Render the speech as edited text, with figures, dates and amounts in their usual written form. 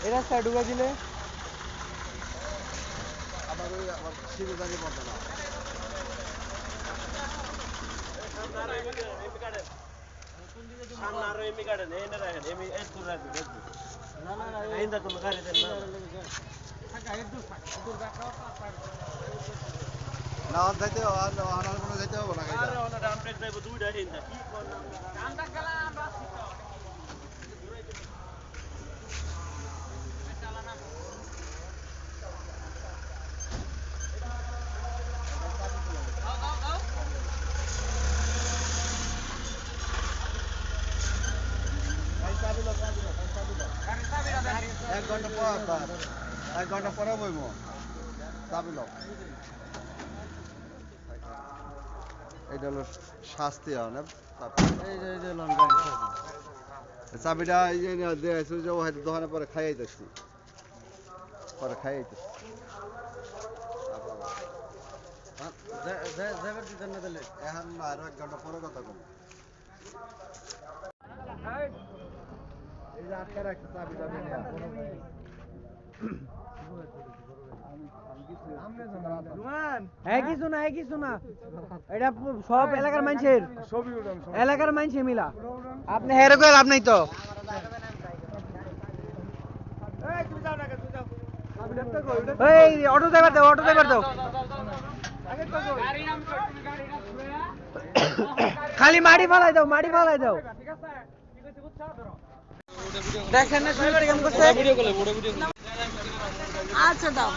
এই রাস্তায় ঢুকে দিলে আবার ওই আবার সিঁড়ি দাঁড়িয়ে পড়বে না। না যাইতে আনার কোনো যাইতে হবে না এক ঘন্টা পর স্যার 1 ঘন্টা পরে বইবো চাবি লোক এটা হলো শাস্তি হয় না চাবিটা এই যে দিয়েছে যে হয়তো দোকানে পরে খাইয়ে দিচ্ছি পরে খাইয়ে দিচ্ছি এখন আরো 1 ঘন্টা পরে কথা বলবো এই যে আটকে রাখছে চাবিটা কিছু না এটা সব এলাকার মানুষের মিলা আপনি হেরে করে লাভ নাই তো এই অটো ড্রাইভার দাও খালি মাটি ফালাই দাও দেখেন না শুরু কেমন করছে আচ্ছা দাও